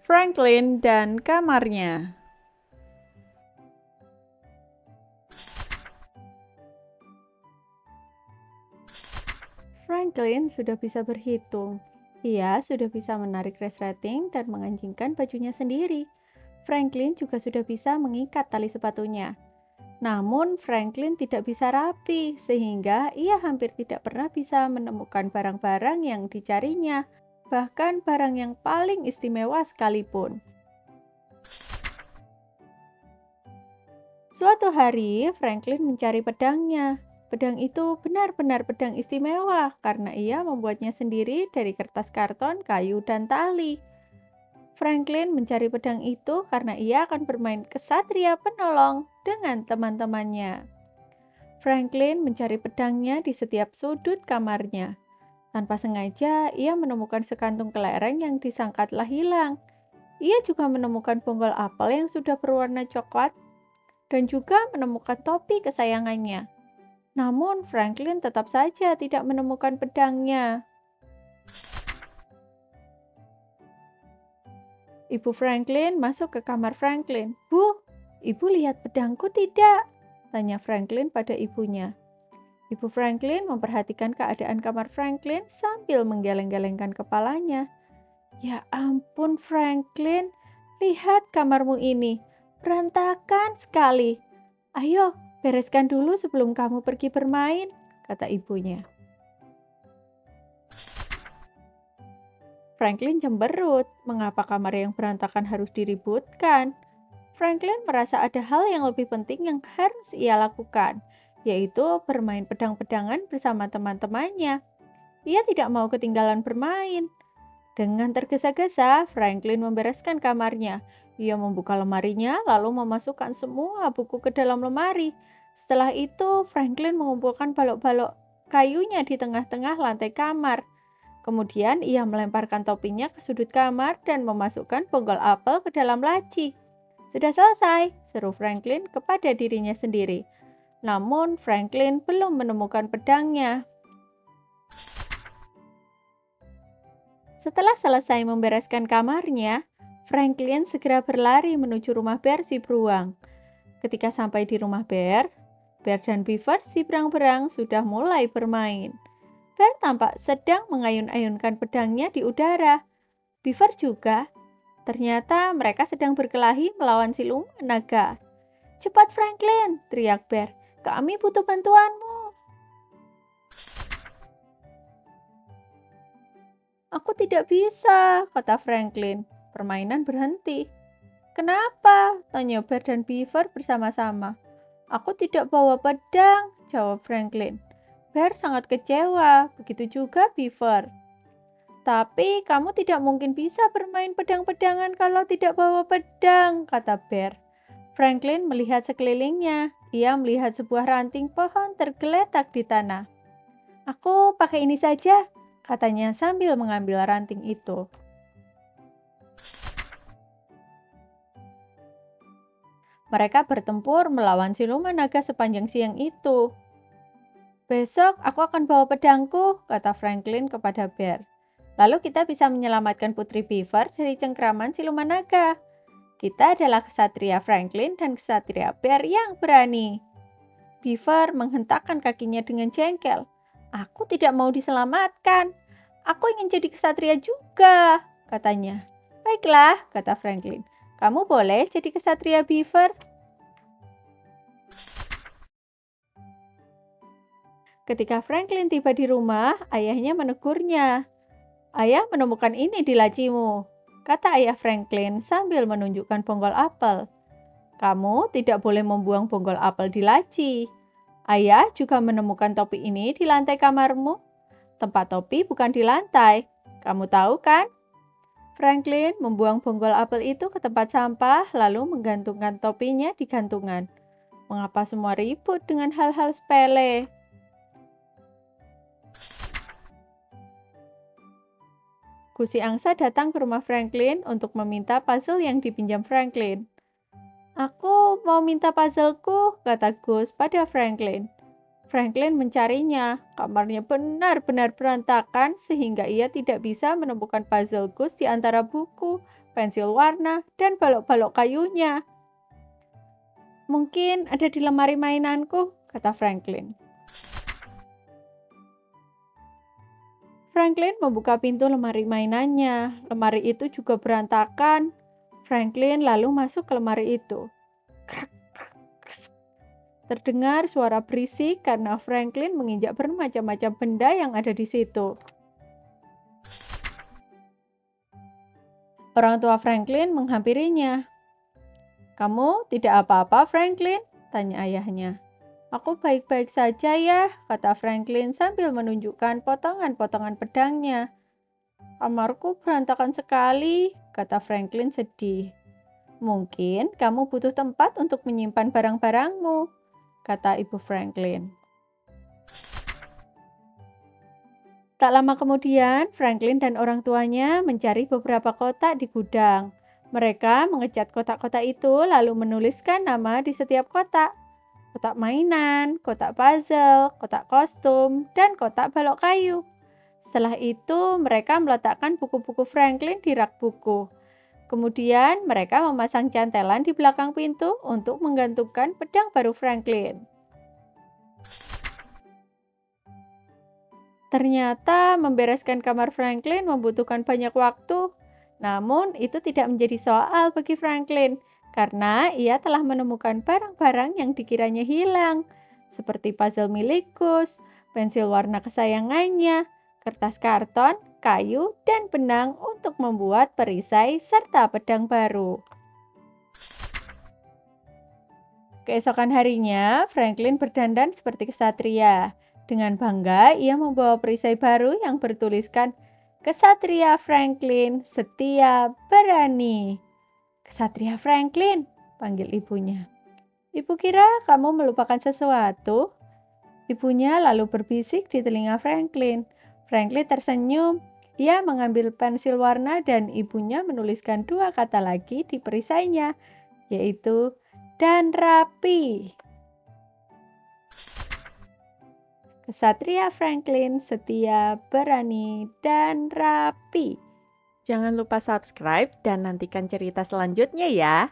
Franklin dan kamarnya. Franklin sudah bisa berhitung. Ia sudah bisa menarik resleting dan menganjingkan bajunya sendiri. Franklin juga sudah bisa mengikat tali sepatunya. Namun Franklin tidak bisa rapi, sehingga ia hampir tidak pernah bisa menemukan barang-barang yang dicarinya, bahkan barang yang paling istimewa sekalipun. Suatu hari, Franklin mencari pedangnya. Pedang itu benar-benar pedang istimewa karena ia membuatnya sendiri dari kertas karton, kayu, dan tali. Franklin mencari pedang itu karena ia akan bermain kesatria penolong dengan teman-temannya. Franklin mencari pedangnya di setiap sudut kamarnya. Tanpa sengaja, ia menemukan sekantung kelereng yang disangka telah hilang. Ia juga menemukan bonggol apel yang sudah berwarna coklat dan juga menemukan topi kesayangannya. Namun Franklin tetap saja tidak menemukan pedangnya. Ibu Franklin masuk ke kamar Franklin. "Bu, ibu lihat pedangku tidak?" tanya Franklin pada ibunya. Ibu Franklin memperhatikan keadaan kamar Franklin sambil menggeleng-gelengkan kepalanya. "Ya ampun Franklin, lihat kamarmu ini, berantakan sekali. Ayo, bereskan dulu sebelum kamu pergi bermain," kata ibunya. Franklin cemberut, mengapa kamar yang berantakan harus diributkan? Franklin merasa ada hal yang lebih penting yang harus ia lakukan, yaitu bermain pedang-pedangan bersama teman-temannya. Ia tidak mau ketinggalan bermain. Dengan tergesa-gesa, Franklin membereskan kamarnya. Ia membuka lemarinya, lalu memasukkan semua buku ke dalam lemari. Setelah itu, Franklin mengumpulkan balok-balok kayunya di tengah-tengah lantai kamar. Kemudian ia melemparkan topinya ke sudut kamar dan memasukkan bonggol apel ke dalam laci. "Sudah selesai," seru Franklin kepada dirinya sendiri. Namun Franklin belum menemukan pedangnya. Setelah selesai membereskan kamarnya, Franklin segera berlari menuju rumah Bear si beruang. Ketika sampai di rumah Bear, Bear dan Beaver si berang-berang sudah mulai bermain. Bear tampak sedang mengayun-ayunkan pedangnya di udara. Beaver juga. Ternyata mereka sedang berkelahi melawan siluman naga. "Cepat Franklin!" teriak Bear. "Kami butuh bantuanmu." "Aku tidak bisa," kata Franklin. Permainan berhenti. "Kenapa?" tanya Bear dan Beaver bersama-sama. "Aku tidak bawa pedang," jawab Franklin. Bear sangat kecewa, begitu juga Beaver. "Tapi kamu tidak mungkin bisa bermain pedang-pedangan kalau tidak bawa pedang," kata Bear. Franklin melihat sekelilingnya. Ia melihat sebuah ranting pohon tergeletak di tanah. "Aku pakai ini saja," katanya sambil mengambil ranting itu. Mereka bertempur melawan siluman naga sepanjang siang itu. "Besok aku akan bawa pedangku," kata Franklin kepada Bear. "Lalu kita bisa menyelamatkan Putri Beaver dari cengkraman siluman naga. Kita adalah kesatria Franklin dan kesatria Bear yang berani." Beaver menghentakkan kakinya dengan jengkel. "Aku tidak mau diselamatkan. Aku ingin jadi kesatria juga," katanya. "Baiklah," kata Franklin. "Kamu boleh jadi kesatria Beaver." Ketika Franklin tiba di rumah, ayahnya menegurnya. "Ayah menemukan ini di lacimu," kata ayah Franklin sambil menunjukkan bonggol apel. "Kamu tidak boleh membuang bonggol apel di laci. Ayah juga menemukan topi ini di lantai kamarmu. Tempat topi bukan di lantai. Kamu tahu kan?" Franklin membuang bonggol apel itu ke tempat sampah lalu menggantungkan topinya di gantungan. Mengapa semua ribut dengan hal-hal sepele? Gusi angsa datang ke rumah Franklin untuk meminta puzzle yang dipinjam Franklin. "Aku mau minta puzzleku," kata Gus pada Franklin. Franklin mencarinya. Kamarnya benar-benar berantakan sehingga ia tidak bisa menemukan puzzle Gus di antara buku, pensil warna, dan balok-balok kayunya. Mungkin ada di lemari mainanku, kata Franklin. Franklin membuka pintu lemari mainannya. Lemari itu juga berantakan. Franklin lalu masuk ke lemari itu. Krak, krak, kres. Terdengar suara berisik karena Franklin menginjak bermacam-macam benda yang ada di situ. Orang tua Franklin menghampirinya. "Kamu tidak apa-apa, Franklin?" tanya ayahnya. "Aku baik-baik saja ya," kata Franklin sambil menunjukkan potongan-potongan pedangnya. "Kamarku berantakan sekali," kata Franklin sedih. "Mungkin kamu butuh tempat untuk menyimpan barang-barangmu," kata ibu Franklin. Tak lama kemudian, Franklin dan orang tuanya mencari beberapa kotak di gudang. Mereka mengecat kotak-kotak itu lalu menuliskan nama di setiap kotak. Kotak mainan, kotak puzzle, kotak kostum, dan kotak balok kayu. Setelah itu, mereka meletakkan buku-buku Franklin di rak buku. Kemudian, mereka memasang cantelan di belakang pintu untuk menggantungkan pedang baru Franklin. Ternyata membereskan kamar Franklin membutuhkan banyak waktu. Namun, itu tidak menjadi soal bagi Franklin karena ia telah menemukan barang-barang yang dikiranya hilang, seperti puzzle milik Gus, pensil warna kesayangannya, kertas karton, kayu, dan benang untuk membuat perisai serta pedang baru. Keesokan harinya, Franklin berdandan seperti kesatria. Dengan bangga, ia membawa perisai baru yang bertuliskan "Kesatria Franklin, setia, berani." "Kesatria Franklin," panggil ibunya. "Ibu kira kamu melupakan sesuatu?" Ibunya lalu berbisik di telinga Franklin. Franklin tersenyum. Ia mengambil pensil warna dan ibunya menuliskan 2 kata lagi di perisainya, yaitu "dan rapi." Kesatria Franklin, setia, berani, dan rapi. Jangan lupa subscribe dan nantikan cerita selanjutnya ya.